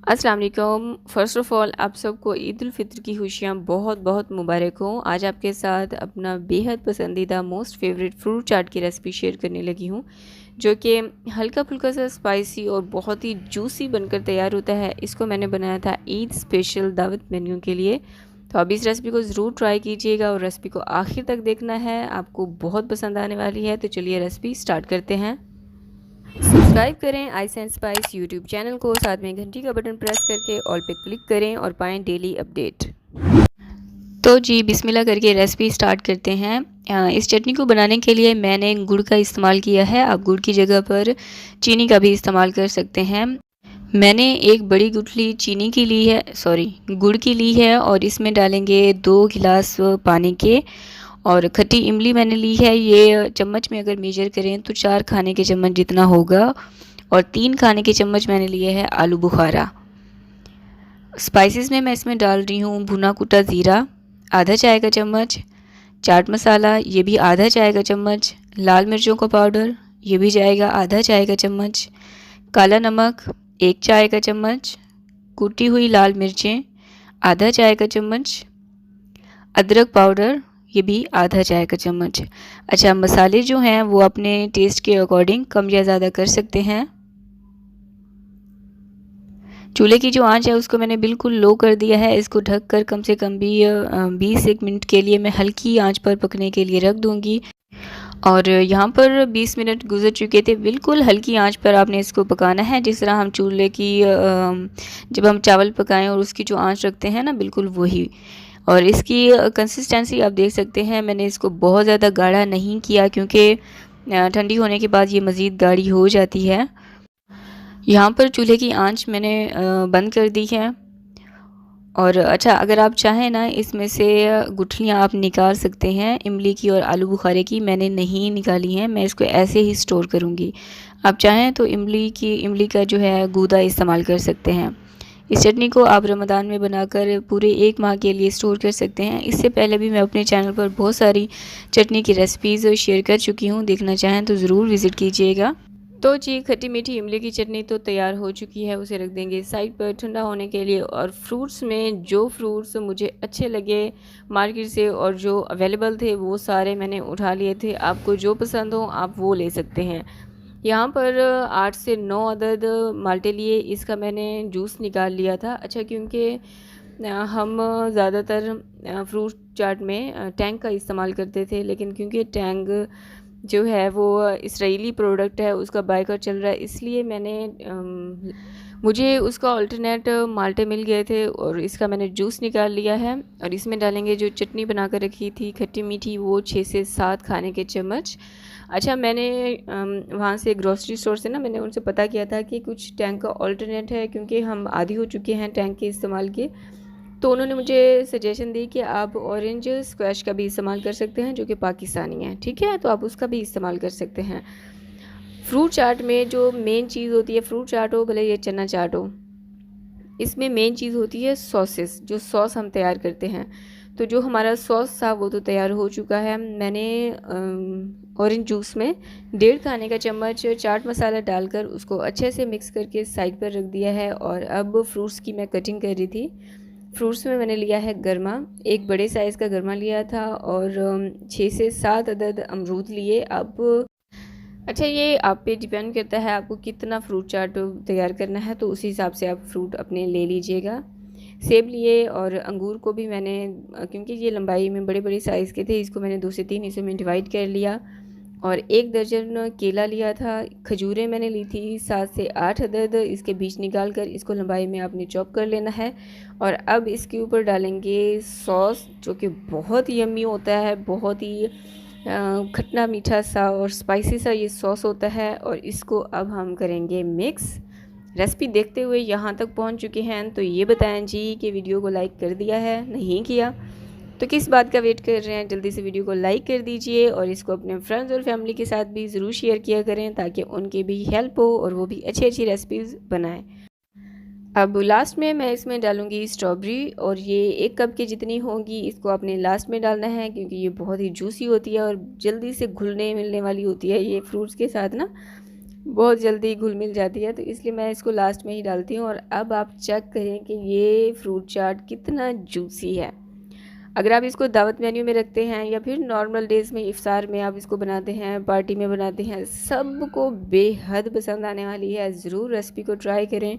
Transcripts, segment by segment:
अस्सलाम वालेकुम। First of all आप सबको ईद उल फ़ितर की खुशियाँ बहुत बहुत मुबारक हों। आज आपके साथ अपना बेहद पसंदीदा मोस्ट फेवरेट फ्रूट चाट की रेसिपी शेयर करने लगी हूँ, जो कि हल्का-फुल्का सा स्पाइसी और बहुत ही जूसी बनकर तैयार होता है। इसको मैंने बनाया था ईद स्पेशल दावत मेन्यू के लिए। तो आप इस रेसिपी को ज़रूर ट्राई कीजिएगा और रेसिपी को आखिर तक देखना है, आपको बहुत पसंद आने वाली है। तो चलिए रेसिपी स्टार्ट करते हैं। सब्सक्राइब करें ice and spice YouTube channel को, साथ में घंटी का बटन प्रेस करके ऑल पे क्लिक करें और पाएं डेली अपडेट। तो जी बिस्मिल्लाह करके रेसिपी स्टार्ट करते हैं। इस चटनी को बनाने के लिए मैंने गुड़ का इस्तेमाल किया है। आप गुड़ की जगह पर चीनी का भी इस्तेमाल कर सकते हैं। मैंने एक बड़ी गुठली चीनी की ली है, सॉरी गुड़ की ली है, और इसमें डालेंगे 2 गिलास पानी के। और खट्टी इमली मैंने ली है, ये चम्मच में अगर मेजर करें तो 4 खाने के चम्मच जितना होगा। और 3 खाने के चम्मच मैंने लिए हैं आलू बुखारा। स्पाइसेस में मैं इसमें डाल रही हूँ भुना कुटा ज़ीरा आधा चाय का चम्मच, चाट मसाला ये भी आधा चाय का चम्मच, लाल मिर्चों का पाउडर ये भी जाएगा आधा चाय का चम्मच, काला नमक 1 चाय का चम्मच, कुटी हुई लाल मिर्चें आधा चाय का चम्मच, अदरक पाउडर ये भी आधा चाय का चम्मच। अच्छा, मसाले जो हैं वो अपने टेस्ट के अकॉर्डिंग कम या ज़्यादा कर सकते हैं। चूल्हे की जो आंच है उसको मैंने बिल्कुल लो कर दिया है। इसको ढककर कम से कम भी 20 मिनट के लिए मैं हल्की आंच पर पकने के लिए रख दूंगी। और यहाँ पर 20 मिनट गुजर चुके थे। बिल्कुल हल्की आंच पर आपने इसको पकाना है, जिस तरह हम चूल्हे की जब हम चावल पकाएं और उसकी जो आंच रखते हैं ना, बिल्कुल वही। और इसकी कंसिस्टेंसी आप देख सकते हैं, मैंने इसको बहुत ज़्यादा गाढ़ा नहीं किया क्योंकि ठंडी होने के बाद ये मज़ीद गाढ़ी हो जाती है। यहाँ पर चूल्हे की आंच मैंने बंद कर दी है। और अच्छा, अगर आप चाहें ना इसमें से गुठलियाँ आप निकाल सकते हैं इमली की और आलू बुखारे की। मैंने नहीं निकाली हैं, मैं इसको ऐसे ही स्टोर करूँगी। आप चाहें तो इमली का जो है गूदा इस्तेमाल कर सकते हैं। इस चटनी को आप रमज़ान में बनाकर पूरे 1 माह के लिए स्टोर कर सकते हैं। इससे पहले भी मैं अपने चैनल पर बहुत सारी चटनी की रेसिपीज़ शेयर कर चुकी हूँ, देखना चाहें तो ज़रूर विज़िट कीजिएगा। तो जी खट्टी मीठी इमली की चटनी तो तैयार हो चुकी है, उसे रख देंगे साइड पर ठंडा होने के लिए। और फ्रूट्स में जो फ्रूट्स मुझे अच्छे लगे मार्केट से और जो अवेलेबल थे वो सारे मैंने उठा लिए थे। आपको जो पसंद हो आप वो ले सकते हैं। यहाँ पर 8 से 9 अदद माल्टे लिए, इसका मैंने जूस निकाल लिया था। अच्छा, क्योंकि हम ज़्यादातर फ्रूट चाट में टैंग का इस्तेमाल करते थे, लेकिन क्योंकि टैंग जो है वो इसराइली प्रोडक्ट है, उसका बायकॉट चल रहा है, इसलिए मुझे उसका अल्टरनेट माल्टे मिल गए थे और इसका मैंने जूस निकाल लिया है। और इसमें डालेंगे जो चटनी बना कर रखी थी खट्टी मीठी, वो 6 से 7 खाने के चम्मच। अच्छा, मैंने वहाँ से ग्रोसरी स्टोर से ना मैंने उनसे पता किया था कि कुछ टैंक का अल्टरनेट है, क्योंकि हम आदी हो चुके हैं टैंक के इस्तेमाल के। तो उन्होंने मुझे सजेशन दी कि आप ऑरेंज स्क्वैश का भी इस्तेमाल कर सकते हैं, जो कि पाकिस्तानी है, ठीक है, तो आप उसका भी इस्तेमाल कर सकते हैं। फ्रूट चाट में जो मेन चीज़ होती है, फ्रूट चाट हो भले ये चना चाट हो, इसमें मेन चीज़ होती है सॉसेस, जो सॉस हम तैयार करते हैं। तो जो हमारा सॉस था वो तो तैयार हो चुका है। मैंने ऑरेंज जूस में 1.5 खाने का चम्मच चाट मसाला डालकर उसको अच्छे से मिक्स करके साइड पर रख दिया है। और अब फ्रूट्स की मैं कटिंग कर रही थी। फ्रूट्स में मैंने लिया है गरमा, एक बड़े साइज़ का गरमा लिया था, और 6 से 7 अदद अमरूद लिए। अब अच्छा, ये आप पे डिपेंड करता है आपको कितना फ्रूट चाट तैयार करना है, तो उसी हिसाब से आप फ्रूट अपने ले लीजिएगा। सेब लिए और अंगूर को भी मैंने, क्योंकि ये लंबाई में बड़े बड़े साइज़ के थे, इसको मैंने 2 से 3 हिस्सों में डिवाइड कर लिया। और 1 दर्जन केला लिया था। खजूरें मैंने ली थी 7 से 8 अदद, इसके बीज निकाल कर इसको लंबाई में आपने चॉप कर लेना है। और अब इसके ऊपर डालेंगे सॉस, जो कि बहुत यम्मी होता है, बहुत ही खट्टा मीठा सा और स्पाइसी सा ये सॉस होता है। और इसको अब हम करेंगे मिक्स। रेसिपी देखते हुए यहाँ तक पहुँच चुके हैं तो ये बताएं जी कि वीडियो को लाइक कर दिया है, नहीं किया तो किस बात का वेट कर रहे हैं। जल्दी से वीडियो को लाइक कर दीजिए और इसको अपने फ्रेंड्स और फैमिली के साथ भी ज़रूर शेयर किया करें, ताकि उनकी भी हेल्प हो और वो भी अच्छी अच्छी रेसिपीज़ बनाएं। अब लास्ट में मैं इसमें डालूंगी स्ट्रॉबेरी, और ये 1 कप की जितनी होगी इसको आपने लास्ट में डालना है, क्योंकि ये बहुत ही जूसी होती है और जल्दी से घुलने मिलने वाली होती है ये फ्रूट्स के साथ ना। बहुत जल्दी घुल मिल जाती है, तो इसलिए मैं इसको लास्ट में ही डालती हूँ। और अब आप चेक करें कि ये फ्रूट चाट कितना जूसी है। अगर आप इसको दावत मेन्यू में रखते हैं या फिर नॉर्मल डेज़ में इफ़्तार में आप इसको बनाते हैं, पार्टी में बनाते हैं, सबको बेहद पसंद आने वाली है। ज़रूर रेसिपी को ट्राई करें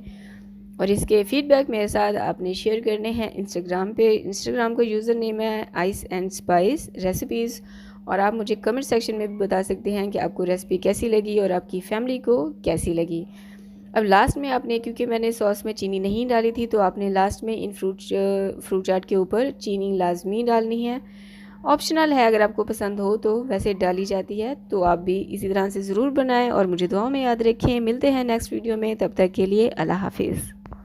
और इसके फ़ीडबैक मेरे साथ आपने शेयर करने हैं इंस्टाग्राम पे। इंस्टाग्राम का यूज़र नेम है आइस एंड स्पाइस रेसिपीज़। और आप मुझे कमेंट सेक्शन में भी बता सकते हैं कि आपको रेसिपी कैसी लगी और आपकी फैमिली को कैसी लगी। अब लास्ट में आपने, क्योंकि मैंने सॉस में चीनी नहीं डाली थी, तो आपने लास्ट में इन फ्रूट चाट के ऊपर चीनी लाजमी डालनी है। ऑप्शनल है, अगर आपको पसंद हो तो वैसे डाली जाती है। तो आप भी इसी तरह से ज़रूर बनाएं और मुझे दुआ में याद रखें। मिलते हैं नेक्स्ट वीडियो में, तब तक के लिए अल्लाह हाफिज़।